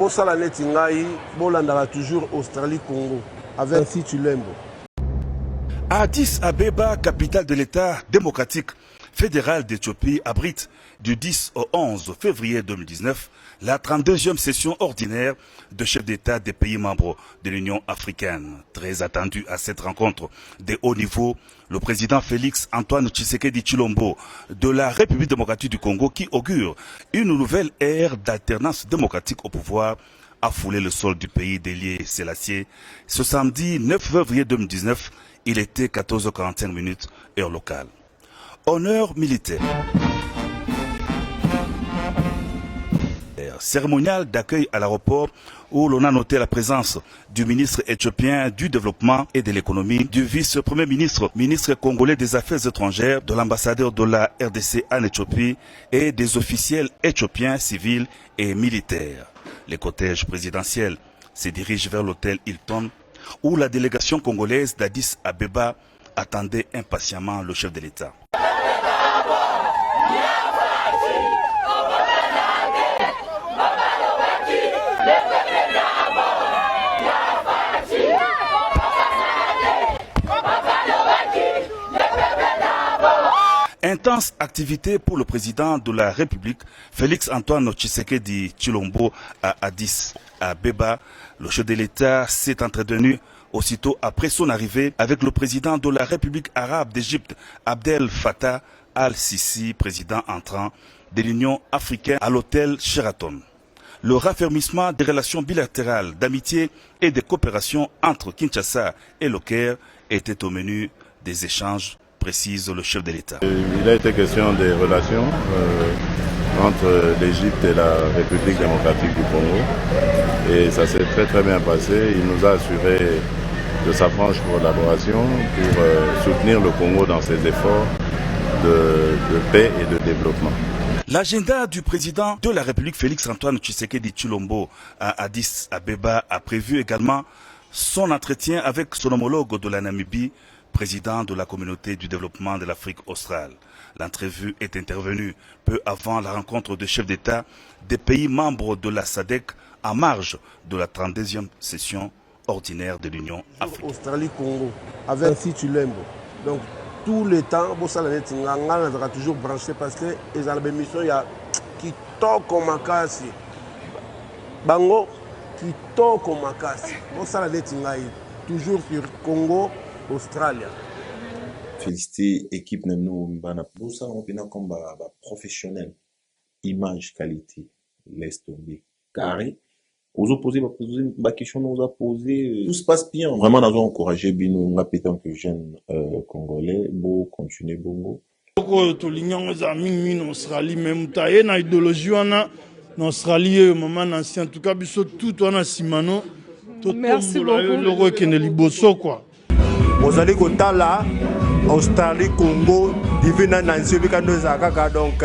bosala neti ngai bolandaka toujours Australie Congo avec Ainsi Tulembo. Addis Abeba, capitale de l'État démocratique fédéral d'Éthiopie, abrite du 10 au 11 février 2019 la 32e session ordinaire de chefs d'État des pays membres de l'Union africaine. Très attendu à cette rencontre de haut niveau, le président Félix Antoine Tshisekedi Tshilombo de la République démocratique du Congo, qui augure une nouvelle ère d'alternance démocratique au pouvoir, a foulé le sol du pays d'Haïlé Sélassié. Ce samedi 9 février 2019, il était 14h45 heure locale. Honneur militaire. Cérémonial d'accueil à l'aéroport où l'on a noté la présence du ministre éthiopien du développement et de l'économie, du vice-premier ministre, ministre congolais des affaires étrangères, de l'ambassadeur de la RDC en Éthiopie et des officiels éthiopiens civils et militaires. Le cortège présidentiel se dirige vers l'hôtel Hilton où la délégation congolaise d'Addis Abeba attendait impatiemment le chef de l'État. Intense activité pour le président de la République, Félix Antoine Tshisekedi Tshilombo à Addis Abeba. Le chef de l'État s'est entretenu aussitôt après son arrivée avec le président de la République arabe d'Égypte, Abdel Fattah al-Sisi, président entrant de l'Union africaine, à l'hôtel Sheraton. Le raffermissement des relations bilatérales d'amitié et de coopération entre Kinshasa et le Caire était au menu des échanges, précise le chef de l'État. Il a été question des relations entre l'Égypte et la République démocratique du Congo. Et ça s'est très bien passé. Il nous a assuré de sa franche collaboration pour soutenir le Congo dans ses efforts de paix et de développement. L'agenda du président de la République Félix Antoine Tshisekedi Tshilombo à Addis Abeba a prévu également son entretien avec son homologue de la Namibie, président de la communauté du développement de l'Afrique australe. L'entrevue est intervenue peu avant la rencontre des chefs d'État des pays membres de la SADC en marge de la 32e session ordinaire de l'Union africaine. Australie Congo avec Ainsi Tulembo. Donc tout le temps, on sera toujours branché parce que les émissions il y a Kitoko Makasi. Bango Kitoko Makasi. On sera toujours sur Congo. Australie. Féliciter l'équipe de nous, ça on peut comme professionnel, image, qualité, laisse tomber, carré. Aux opposés, ma question nous a posé, tout se passe bien. Vraiment, nous avons encouragé Bino, nous appétant que jeunes congolais, beau continuer bongo. Tout l'union les amis, nous Australie même taillé na idéologie on a, nous Australie maman ancien, en tout cas biso tout on a simano. Merci beaucoup. Le roi qui ne liboso quoi. Vous allez là, Australie, Congo, divina Nancy, donc,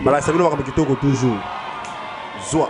voilà, ça veut dire que toujours. Zoa.